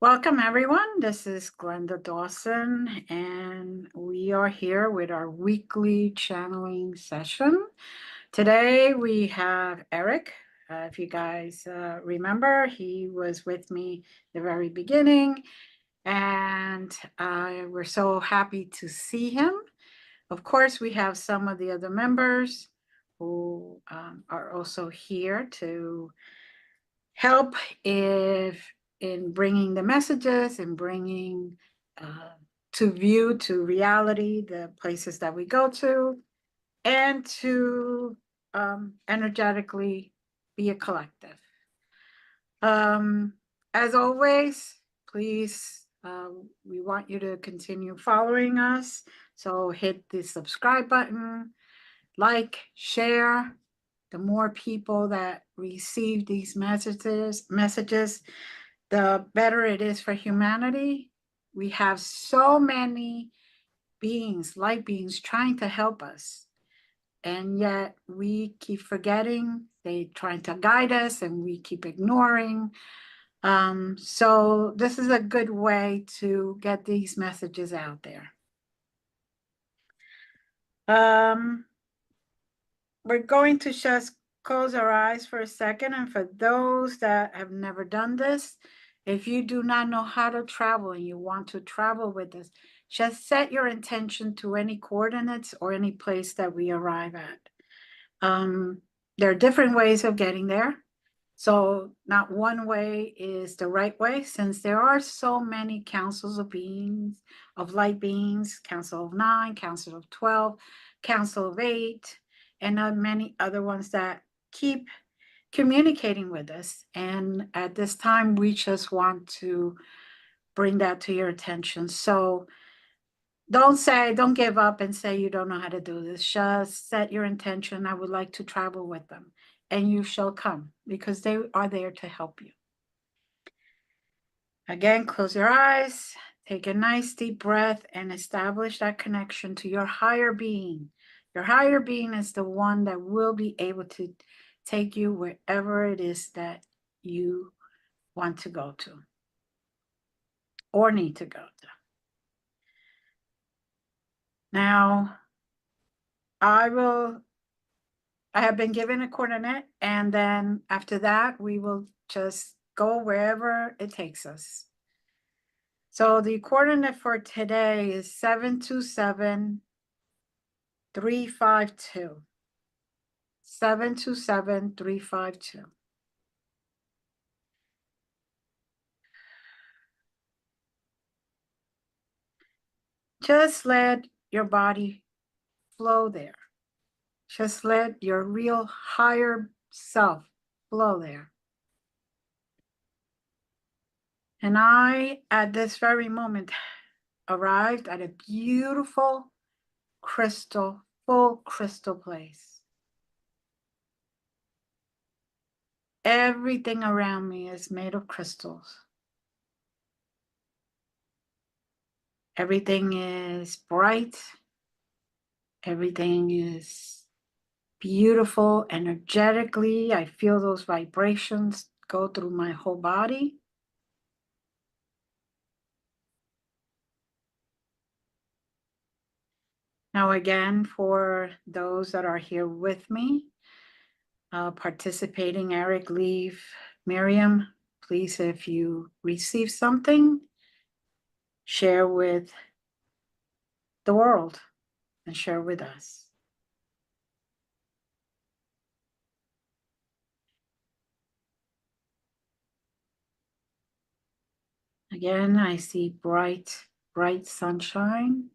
Welcome, everyone. This is Glenda Dawson, and we are here with our weekly channeling session. Today, we have Eric. If you guys remember, he was with me the very beginning, and we're so happy to see him. Of course, we have some of the other members who are also here to help if in bringing the messages and bringing to view to reality the places that we go to and to energetically be a collective. As always, please, we want you to continue following us. So hit the subscribe button, like, share. The more people that receive these messages, the better it is for humanity. We have so many beings, light beings, trying to help us. And yet we keep forgetting, they trying to guide us, and we keep ignoring. So this is a good way to get these messages out there. We're going to just close our eyes for a second. And for those that have never done this, if you do not know how to travel and you want to travel with us, just set your intention to any coordinates or any place that we arrive at. There are different ways of getting there. So not one way is the right way, since there are so many councils of beings, of light beings, council of 9, council of 12, council of 8, and many other ones that keep communicating with us. And at this time, we just want to bring that to your attention. So don't give up and say you don't know how to do this. Just set your intention. I would like to travel with them, and you shall come, because they are there to help you. Again, close your eyes, take a nice deep breath, and establish that connection to your higher being. Your higher being is the one that will be able to take you wherever it is that you want to go to or need to go to. Now, I have been given a coordinate, and then after that, we will just go wherever it takes us. So the coordinate for today is 727-352. 727-352. Just let your body flow there. Just let your real higher self flow there. And I, at this very moment, arrived at a beautiful full crystal place. Everything around me is made of crystals. Everything is bright. Everything is beautiful energetically. I feel those vibrations go through my whole body. Now, again, for those that are here with me, participating, Eric, Leave, Miriam, please, if you receive something, share with the world and share with us. Again, I see bright, bright sunshine.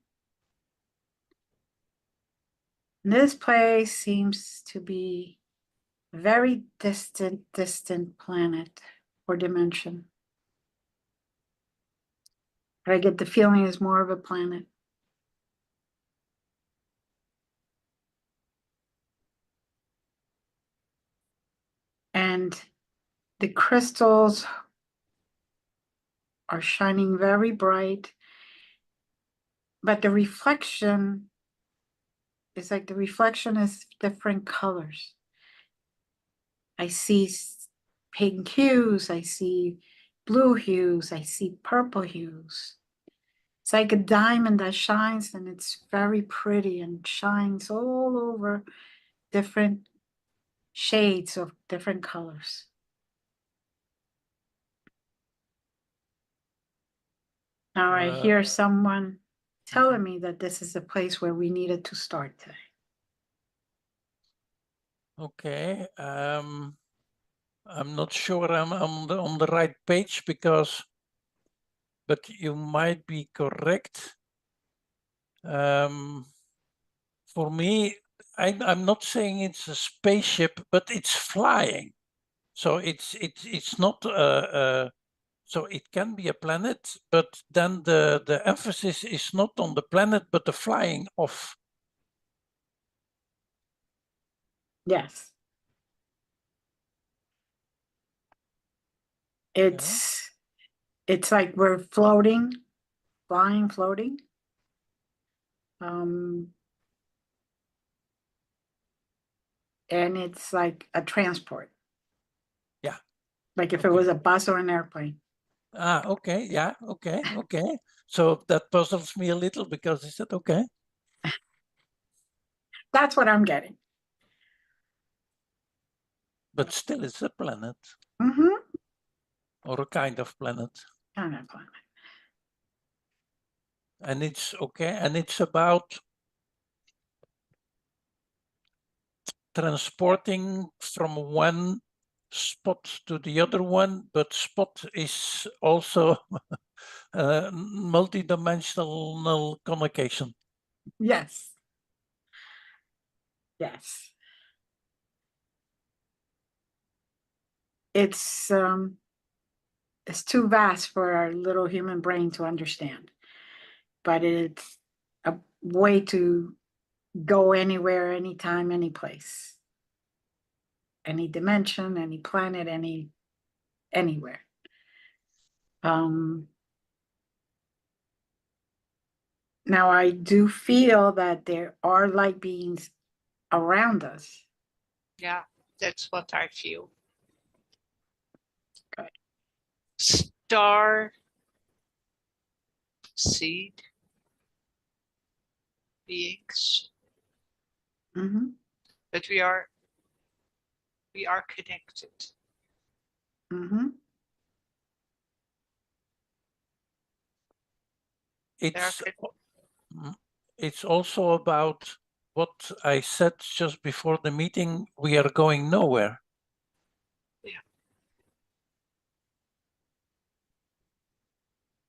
This place seems to be a very distant planet or dimension. But I get the feeling it's more of a planet. And the crystals are shining very bright, but the reflection is like the reflection is different colors. I see pink hues, I see blue hues, I see purple hues. It's like a diamond that shines, and it's very pretty and shines all over different shades of different colors. Now I hear someone telling me that this is a place where we needed to start today. Okay. I'm not sure I'm on the right page but you might be correct. For me, I'm not saying it's a spaceship, but it's flying. So it's not so it can be a planet, but then the emphasis is not on the planet, but the flying off. Yes. It's like we're floating, flying, floating. And it's like a transport. Yeah. Like if it was a bus or an airplane. Ah, okay. Yeah. Okay. Okay. So that puzzles me a little because I said, okay. That's what I'm getting. But still, it's a planet. Mm-hmm. Or a kind of planet. Kind of planet. And it's okay. And it's about transporting from one spot to the other one, but spot is also a multidimensional communication. Yes. Yes. It's too vast for our little human brain to understand, but it's a way to go anywhere, anytime, any place, any dimension, any planet, anywhere. Now I do feel that there are light beings around us. Yeah, that's what I feel. Okay. Star seed beings. Mm-hmm. But we are connected. Mm-hmm. It's also about what I said just before the meeting. We are going nowhere. Yeah.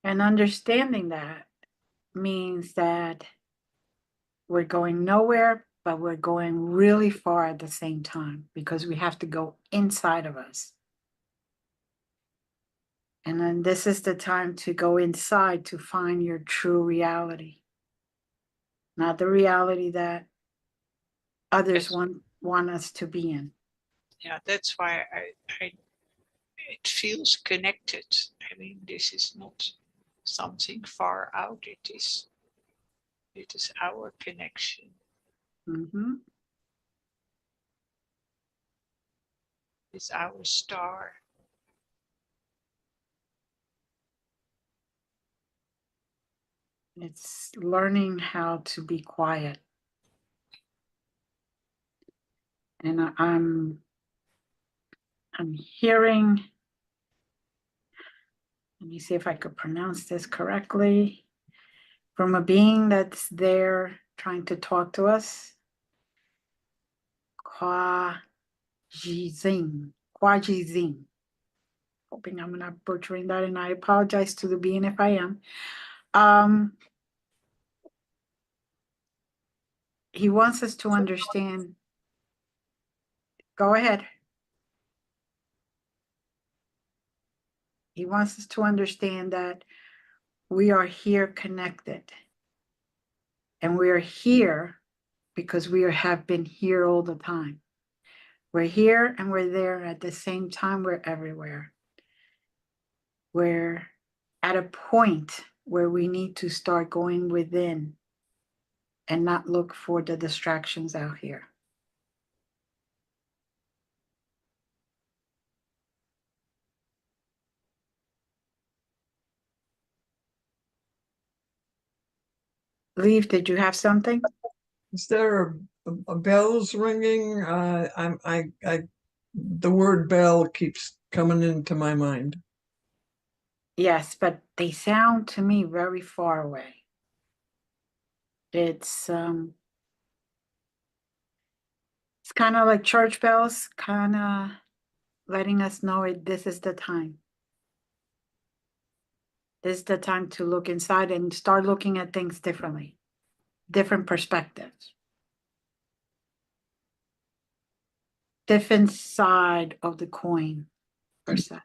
And understanding that means that we're going nowhere, but we're going really far at the same time, because we have to go inside of us. And then this is the time to go inside to find your true reality. Not the reality that others want us to be in. Yeah, that's why it feels connected. I mean, this is not something far out. It is our connection. Mm-hmm. It's our star. It's learning how to be quiet. And I'm hearing, let me see if I could pronounce this correctly, from a being that's there trying to talk to us. Kwajizing. Hoping I'm not butchering that, and I apologize to the being if I am. He wants us to understand. Go ahead. He wants us to understand that we are here connected. And we are here because we have been here all the time. We're here and we're there at the same time. We're everywhere. We're at a point where we need to start going within and not look for the distractions out here. Leaf, did you have something? Is there a bells ringing? The word bell keeps coming into my mind. Yes, but they sound to me very far away. It's kind of like church bells, kind of letting us know this is the time. This is the time to look inside and start looking at things differently, different perspectives, different side of the coin, per se.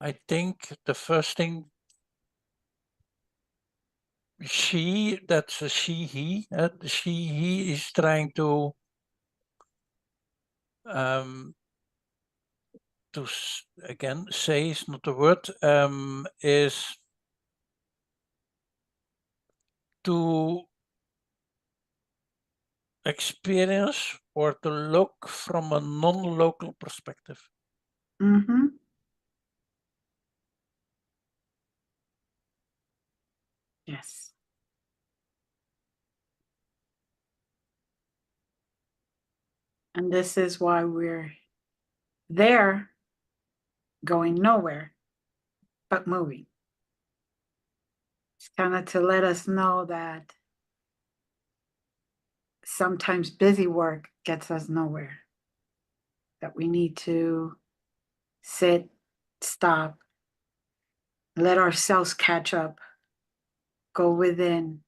I think the first thing that's a he, the he is trying to again, say is not a word, is to experience or to look from a non-local perspective. Mm-hmm. Yes. And this is why we're there, going nowhere, but moving. It's kind of to let us know that sometimes busy work gets us nowhere. That we need to sit, stop, let ourselves catch up, go within,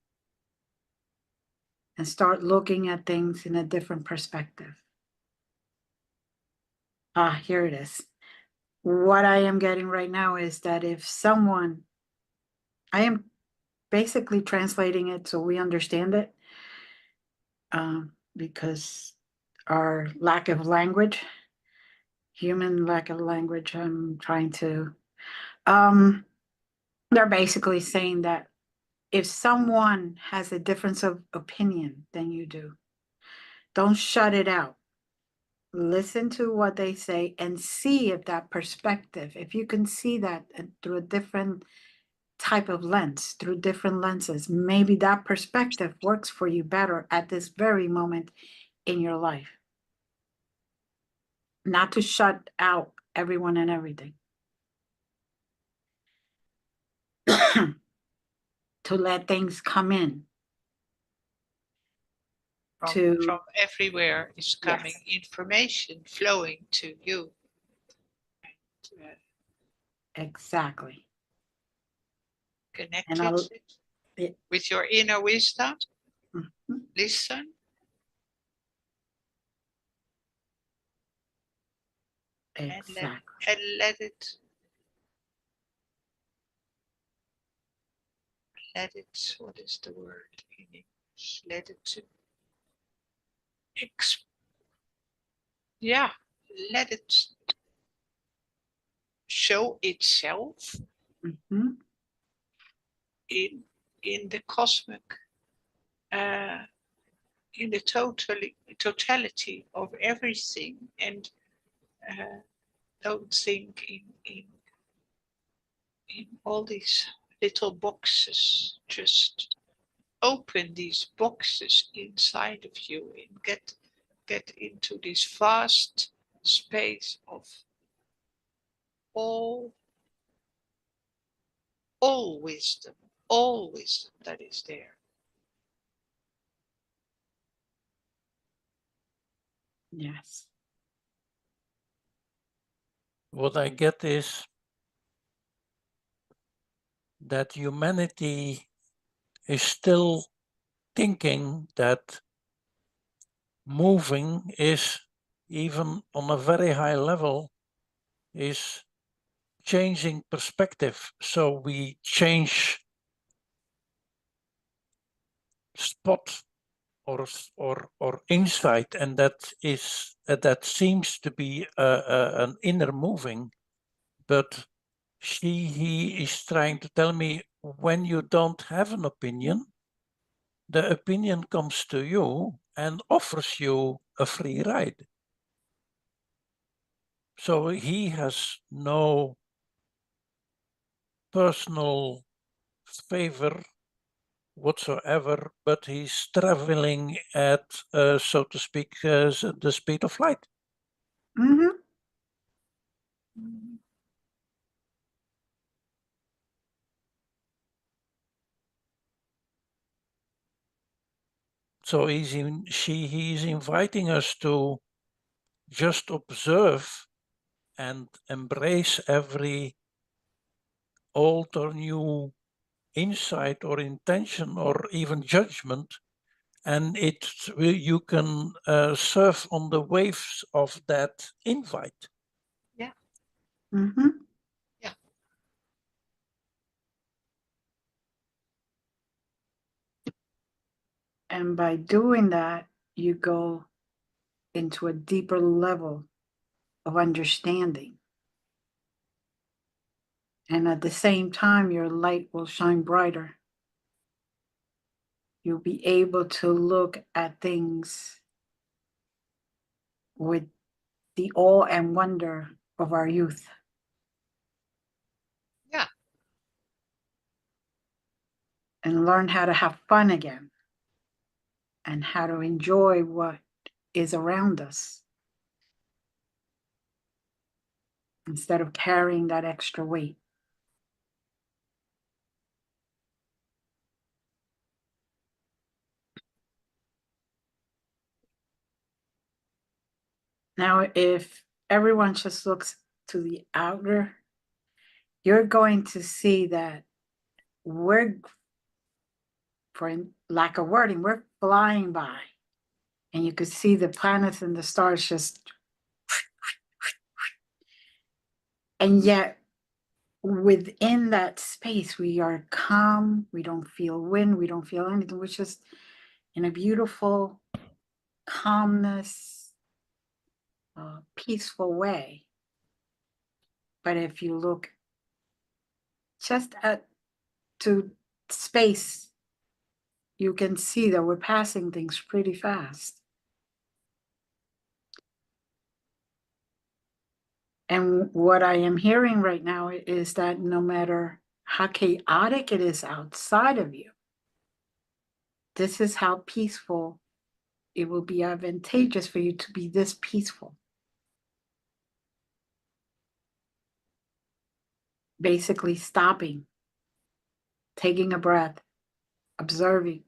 and start looking at things in a different perspective. Ah, here it is. What I am getting right now is that if someone, I am basically translating it so we understand it, because our lack of language, human lack of language, I'm trying to, they're basically saying that if someone has a difference of opinion than you do, don't shut it out. Listen to what they say and see if that perspective, if you can see that through a different type of lens, through different lenses, maybe that perspective works for you better at this very moment in your life. Not to shut out everyone and everything. To let things come in. From everywhere is coming information flowing to you. Exactly. Connected with your inner wisdom. Mm-hmm. Listen. Exactly. And let it, what is the word in English? Let it let it show itself Mm-hmm. in the cosmic, in the totality of everything, and don't think in all these little boxes. Just open these boxes inside of you and get into this vast space of all wisdom that is there. Yes. What I get is that humanity is still thinking that moving is, even on a very high level, is changing perspective. So we change spot or insight, and that seems to be an inner moving. But he is trying to tell me, when you don't have an opinion, the opinion comes to you and offers you a free ride. So he has no personal favor whatsoever, but he's traveling at, so to speak, the speed of light. Mm-hmm. So he's inviting us to just observe and embrace every old or new insight or intention or even judgment, and you can surf on the waves of that invite. Yeah. Mm-hmm. Yeah. And by doing that, you go into a deeper level of understanding. And at the same time, your light will shine brighter. You'll be able to look at things with the awe and wonder of our youth. Yeah. And learn how to have fun again and how to enjoy what is around us instead of carrying that extra weight. Now, if everyone just looks to the outer, you're going to see that we're, for lack of wording, we're flying by. And you could see the planets and the stars just, and yet within that space, we are calm. We don't feel wind. We don't feel anything. We're just in a beautiful calmness, peaceful way. But if you look just to space, you can see that we're passing things pretty fast. And what I am hearing right now is that no matter how chaotic it is outside of you, this is how peaceful it will be advantageous for you to be this peaceful. Basically stopping, taking a breath, observing,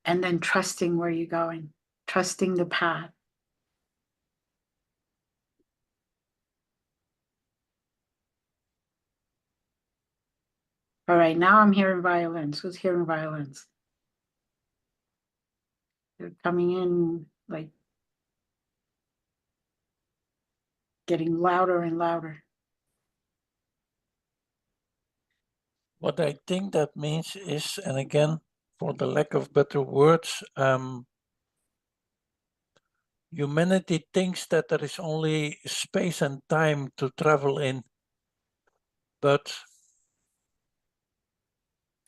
and then trusting where you're going, trusting the path. All right, now I'm hearing violins. Who's hearing violins? They're coming in like getting louder and louder. What I think that means is, and again, for the lack of better words, humanity thinks that there is only space and time to travel in, but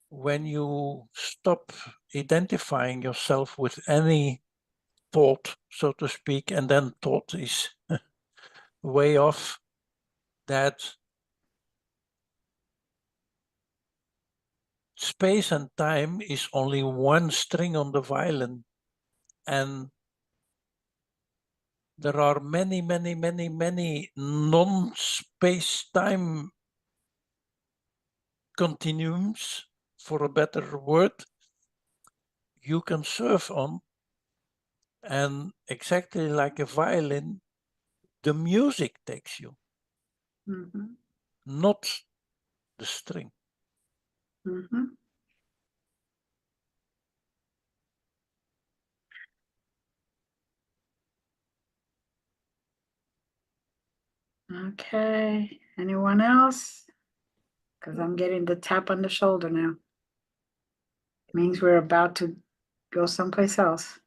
when you stop identifying yourself with any thought, so to speak, and then thought is way off, that space and time is only one string on the violin, and there are many, many, many, many non-space-time continuums, for a better word, you can surf on. And exactly like a violin, the music takes you, not the string. Okay, anyone else? Because I'm getting the tap on the shoulder now. Means we're about to go someplace else.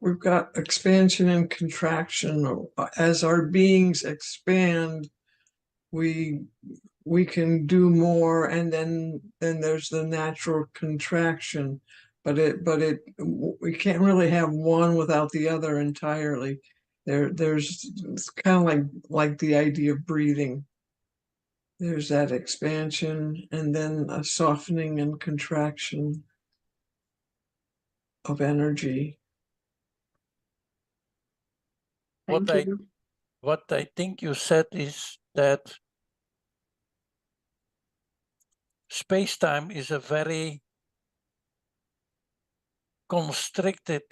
We've got expansion and contraction. As our beings expand, we can do more, and then there's the natural contraction. But we can't really have one without the other entirely. It's kind of like the idea of breathing. there's that expansion and then a softening and contraction of energy. Thank What I you. what I think you said is that space-time is a very constricted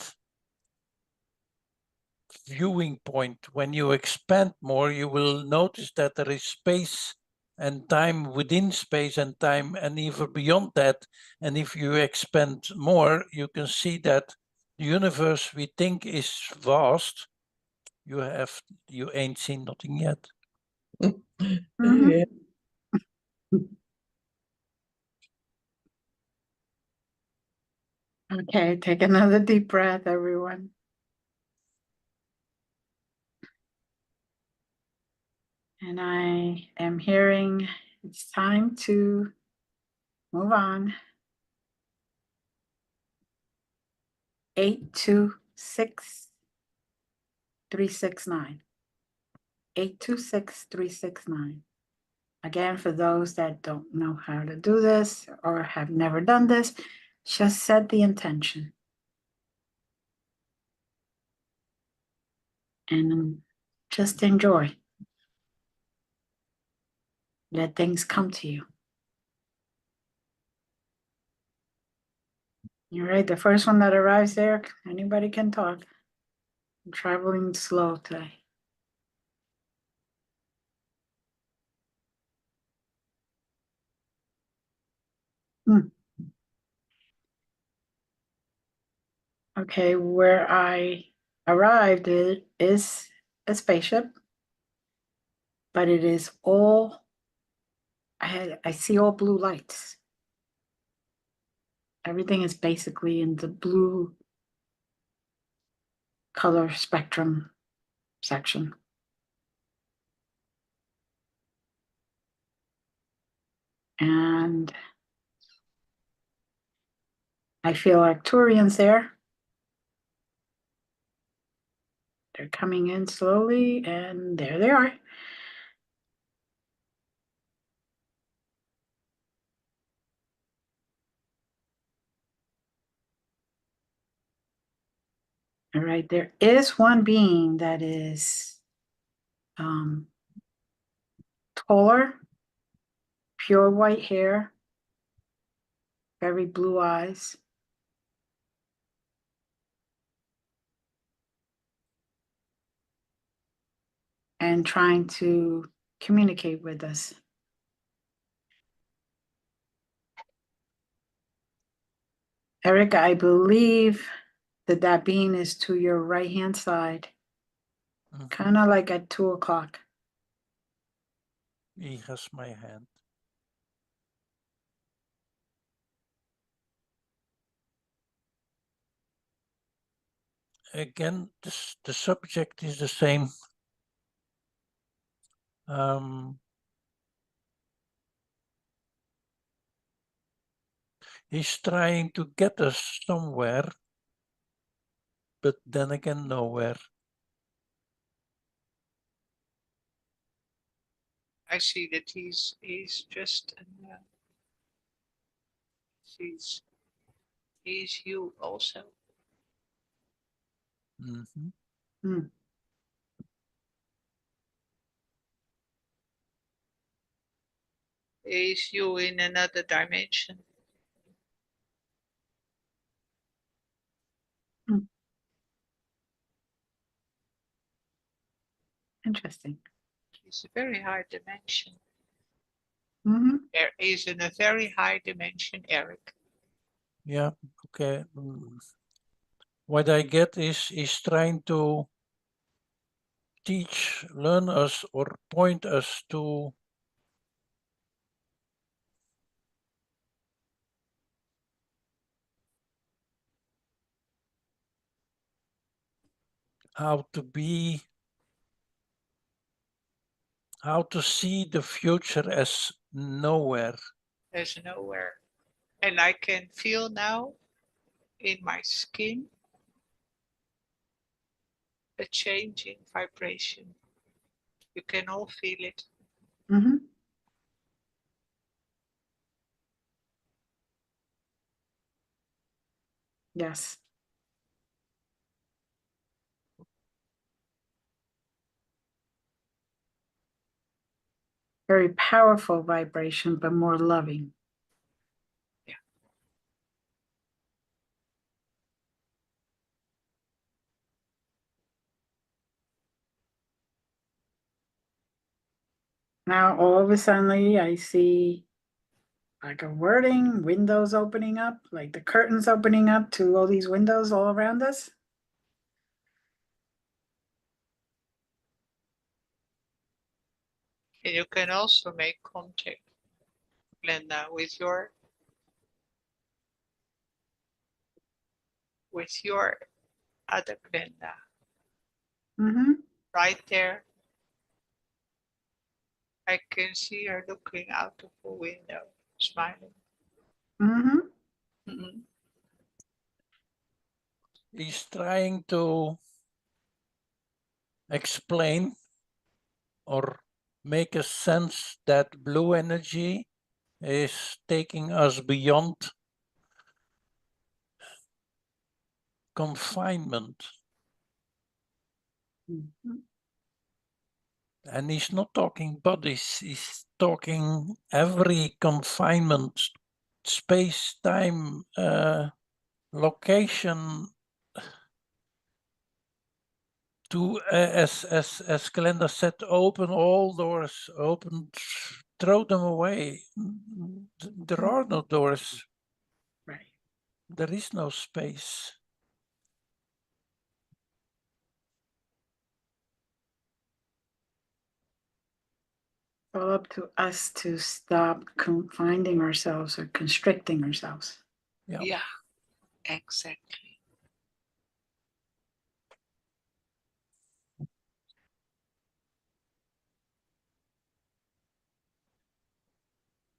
viewing point. When you expand more, you will notice that there is space and time within space and time, and even beyond that. And if you expand more, you can see that the universe we think is vast. You ain't seen nothing yet. Mhm. Yeah. Okay, take another deep breath, everyone. And I am hearing it's time to move on. 826-369. 826-369. Again, for those that don't know how to do this or have never done this, just set the intention. And just enjoy. Let things come to you. All right, the first one that arrives there, anybody can talk. I'm traveling slow today. Okay, where I arrived is a spaceship, but it is all, I see all blue lights. Everything is basically in the blue color spectrum section. And I feel Arcturians there. They're coming in slowly, and there they are. All right, there is one being that is taller, pure white hair, very blue eyes. And trying to communicate with us. Eric, I believe that being is to your right-hand side, kind of like at 2 o'clock. He has my hand. Again, the subject is the same. He's trying to get us somewhere, but then again, nowhere. I see that he's just he's you also. Mm-hmm. Hmm. He's you in another dimension. Interesting. It's a very high dimension. Mm-hmm. There is in a very high dimension, Eric. Yeah, okay. What I get is he's trying to teach, learn us, or point us to how to see the future as nowhere. There's nowhere. And I can feel now in my skin a change in vibration. You can all feel it. Mm-hmm. Yes. Very powerful vibration, but more loving. Yeah. Now all of a sudden I see like a wording, windows opening up, like the curtains opening up to all these windows all around us. And you can also make contact, Glenda, with your other Glenda. Mm-hmm. Right there. I can see her looking out of a window, smiling. Mm-hmm. Mhm. He's trying to explain or make a sense that blue energy is taking us beyond confinement. Mm-hmm. And he's not talking bodies, he's talking every confinement, space, time, location, to, as Glenda said, open all doors, throw them away. There are no doors. Right. There is no space. It's all up to us to stop confining ourselves or constricting ourselves. Yeah, exactly.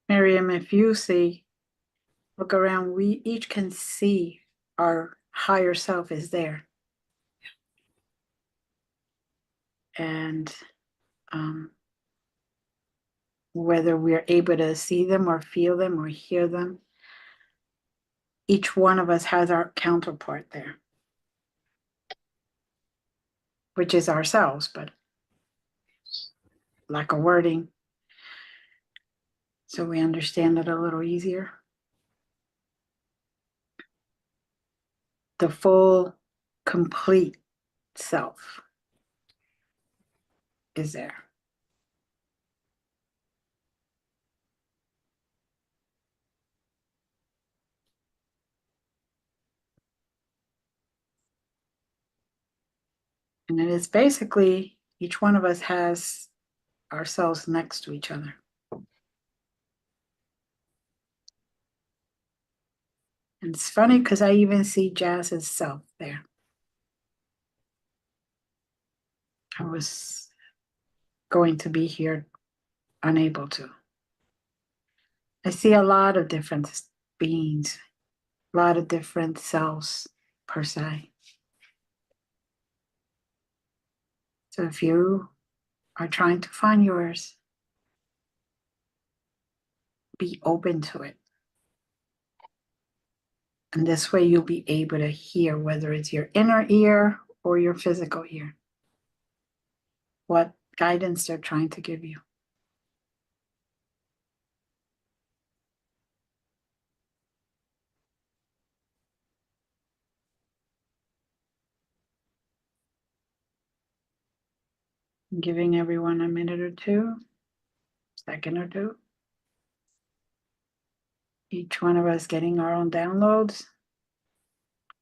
Miriam, if you see, look around, we each can see our higher self is there. And whether we're able to see them or feel them or hear them, each one of us has our counterpart there, which is ourselves, but lack of wording. So we understand it a little easier. The full, complete self is there. And it is basically each one of us has ourselves next to each other. And it's funny because I even see Jazz's self there. I was going to be here, unable to. I see a lot of different beings, a lot of different selves per se. So if you are trying to find yours, be open to it. And this way you'll be able to hear, whether it's your inner ear or your physical ear, what guidance they're trying to give you. I'm giving everyone a minute or two, second or two. Each one of us getting our own downloads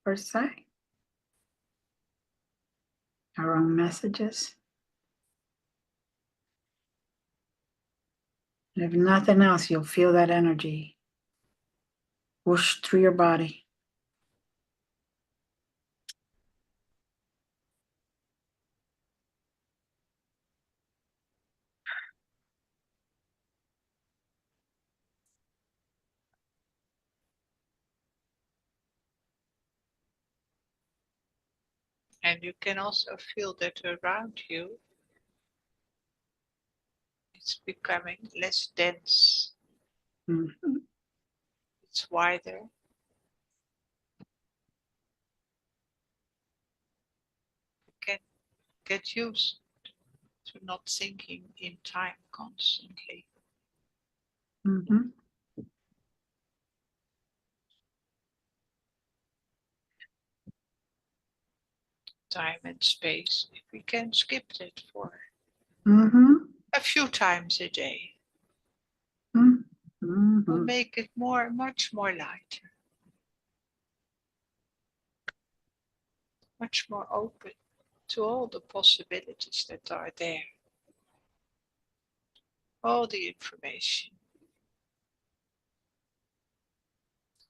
per se, our own messages. And if nothing else, you'll feel that energy whoosh through your body. And you can also feel that around you, it's becoming less dense. Mhm. It's wider. get used to not thinking in time constantly. Mhm. Time and space, if we can skip that for Mhm. a few times a day, Mhm. will make it much more lighter, much more open to all the possibilities that are there, all the information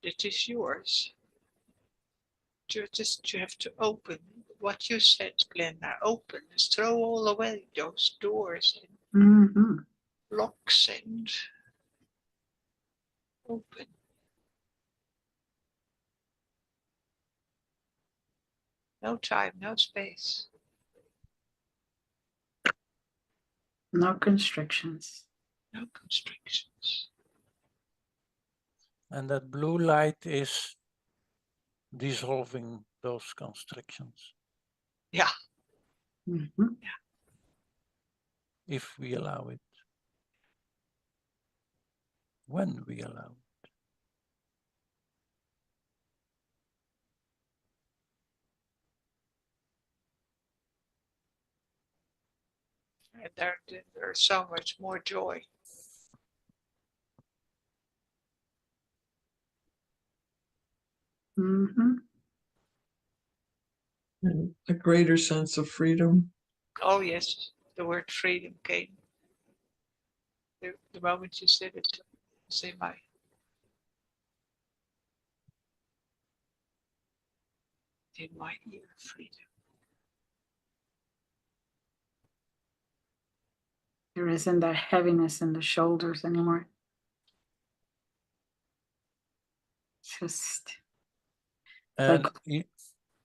that is yours. You have to open what you said, Glenda. Open, throw all away those doors and Mhm. locks and open. No time, no space. No constrictions. No constrictions. And that blue light is dissolving those constrictions. Yeah. Mhm. If we allow it. When we allow it. And there's so much more joy. Mhm. And a greater sense of freedom. Oh yes, the word freedom came. The moment you said it, say my in my ear, freedom. There isn't that heaviness in the shoulders anymore. Just And like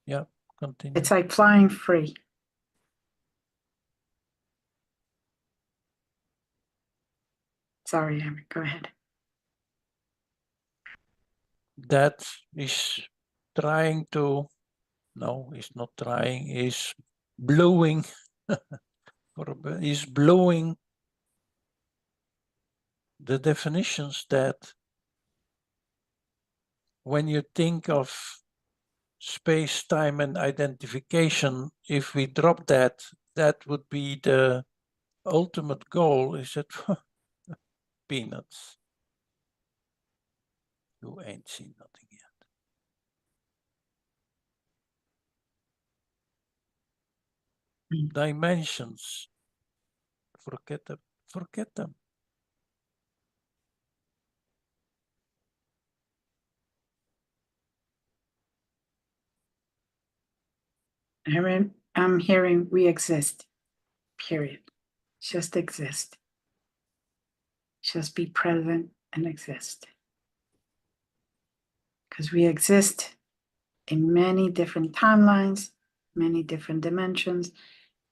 yeah, continue. it's like flying free. Sorry, Amy, go ahead. That is trying to, no, he's not trying, he's blowing, he's blowing the definitions that when you think of space, time, and identification, if we drop that, that would be the ultimate goal. Is that peanuts? You ain't seen nothing yet. Dimensions, forget them, forget them. I'm hearing we exist, period. Just exist. Just be present and exist. Because we exist in many different timelines, many different dimensions,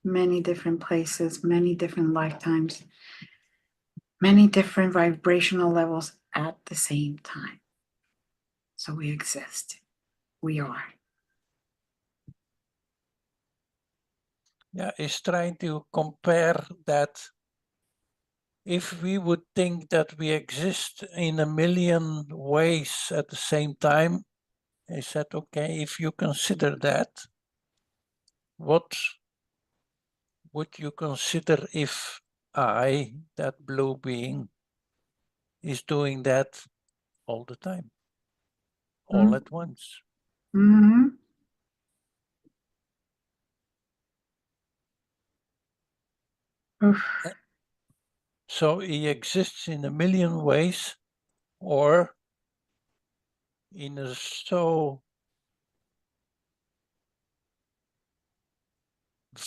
many different places, many different lifetimes, many different vibrational levels at the same time. So we exist. We are. Yeah, is trying to compare that. If we would think that we exist in a million ways at the same time, I said, okay, if you consider that, what would you consider if I, that blue being, is doing that all the time, all at once? Mm-hmm. So he exists in a million ways, or in a so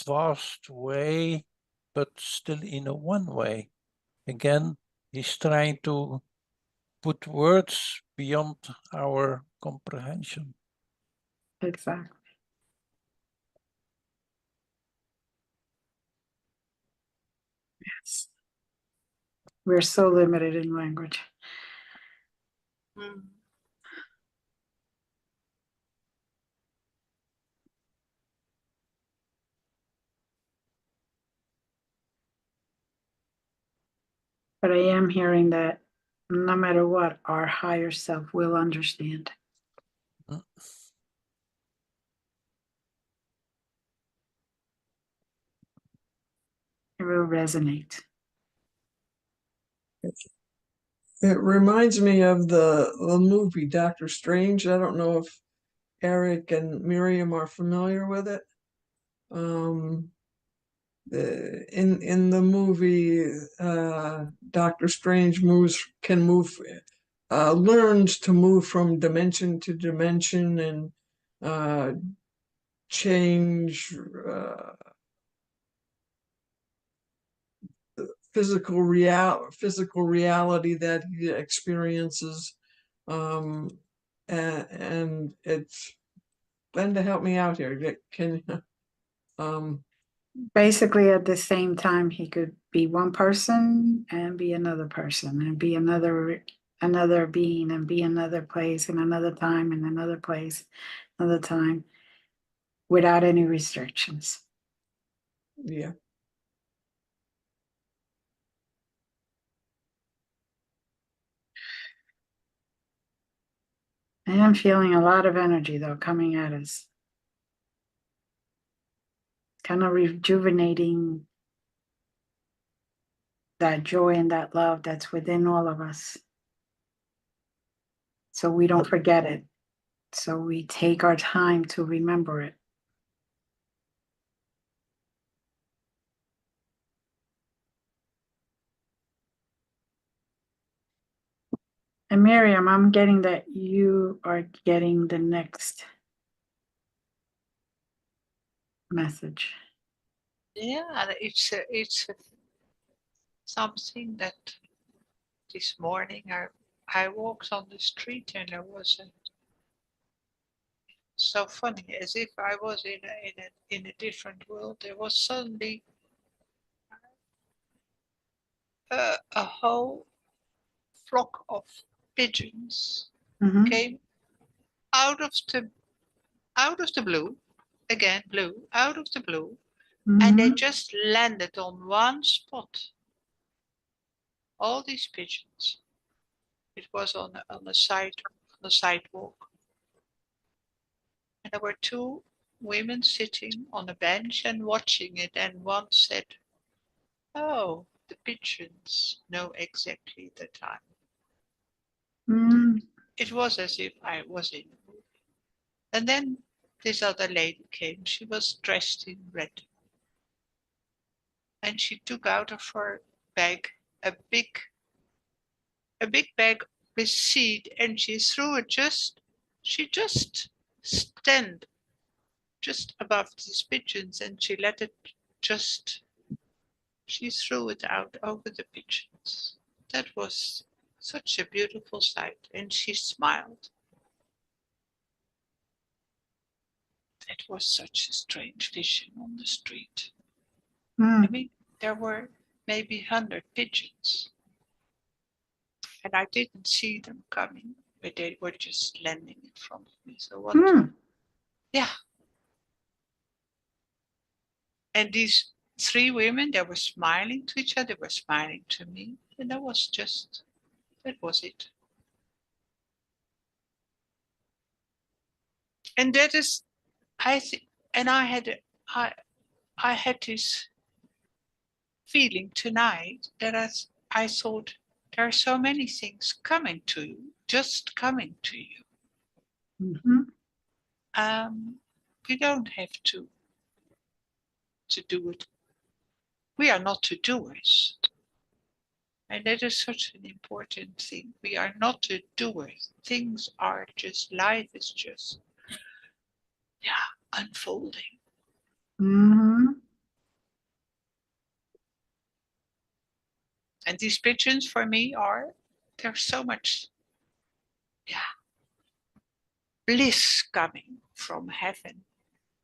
vast way, but still in a one way. Again, he's trying to put words beyond our comprehension. Exactly. Yes. We're so limited in language. Mm. But I am hearing that no matter what, our higher self will understand. Mm. It will resonate. It reminds me of the movie Doctor Strange. I don't know if Eric and Miriam are familiar with it. In the movie, Doctor Strange learns to move from dimension to dimension and change physical reality that he experiences. And it's Glenda, help me out here. Can Basically, at the same time, he could be one person and be another person and be another being and be another place and another time and another place, another time, without any restrictions. yeah. I am feeling a lot of energy though coming at us. Kind of rejuvenating that joy and that love that's within all of us. So we don't forget it. So we take our time to remember it. And Miriam, I'm getting that you are getting the next message. Yeah, it's something that this morning I walked on the street and there was so funny, as if I was in a different world. There was suddenly a whole flock of pigeons Mhm. came out of the blue, again blue, out of the blue, and they Mhm. just landed on one spot. All these pigeons. It was on the sidewalk, and there were two women sitting on a bench and watching it. And one said, "Oh, the pigeons know exactly the time." Mm. It was as if I was in a movie. And then this other lady came. She was dressed in red, and she took out of her bag a big bag with seed, and she just stand just above these pigeons, and she let it just she threw it out over the pigeons. That was such a beautiful sight, and she smiled. That was such a strange vision on the street. I Mm. mean, there were maybe 100 pigeons, and I didn't see them coming, but they were just landing in front of me. So what? Mm. Yeah. And these three women, they were smiling to each other, they were smiling to me, and that was it. And that is, I think, and I, I had this feeling tonight that I thought there are so many things coming to you, just coming to you. Mhm. You don't have to do it. We are not to doers. And that is such an important thing. We are not to doers. Things are just, life is just, unfolding. Mhm. And these pigeons for me there's so much, bliss coming from heaven.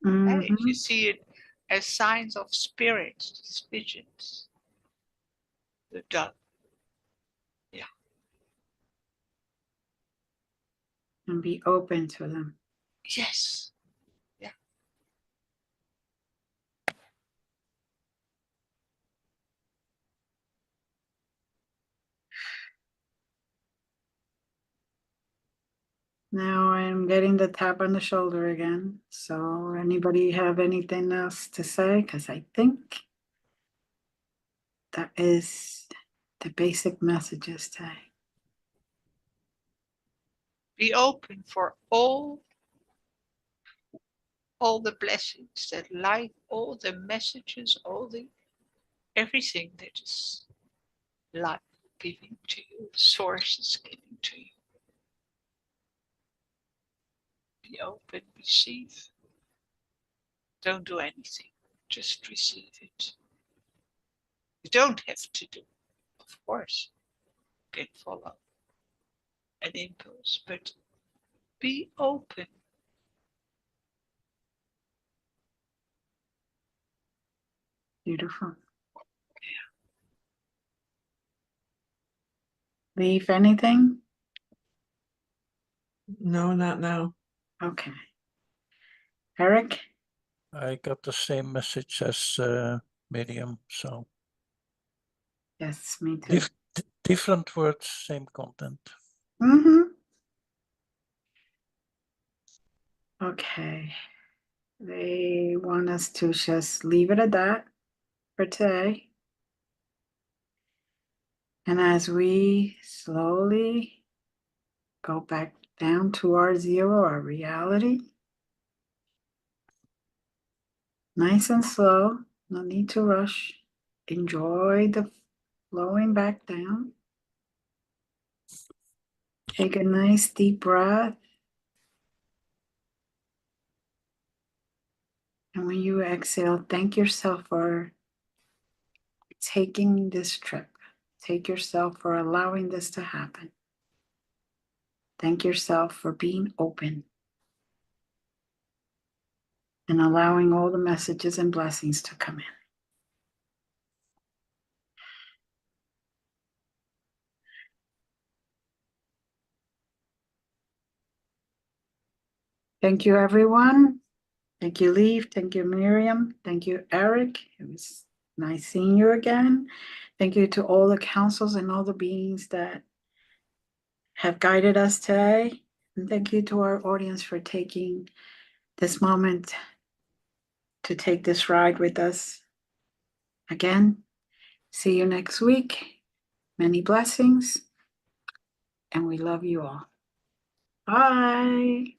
If you Mhm. see it as signs of spirit, these pigeons, the dove, yeah. And be open to them. Yes. Yeah. Now I'm getting the tap on the shoulder again. So anybody have anything else to say? Because I think that is the basic messages today. Be open for all the blessings that life, all the messages, everything that is life giving to you, source is giving to you. Be open, receive. Don't do anything, just receive it. You don't have to do, of course, you can follow an impulse, but be open. Beautiful. Leave anything? No, not now. Okay. Eric? I got the same message as Miriam, so Yes, me too. different words, same content. Mm-hmm. Okay. They want us to just leave it at that for today. And as we slowly go back down to our zero, our reality, nice and slow, no need to rush. Enjoy the flowing back down. Take a nice deep breath. And when you exhale, thank yourself for taking this trip. Take yourself for allowing this to happen. Thank yourself for being open and allowing all the messages and blessings to come in. Thank you, everyone. Thank you, Leaf. Thank you, Miriam. Thank you, Eric. It was nice seeing you again. Thank you to all the councils and all the beings that have guided us today. And thank you to our audience for taking this moment to take this ride with us. Again, see you next week. Many blessings. And we love you all. Bye.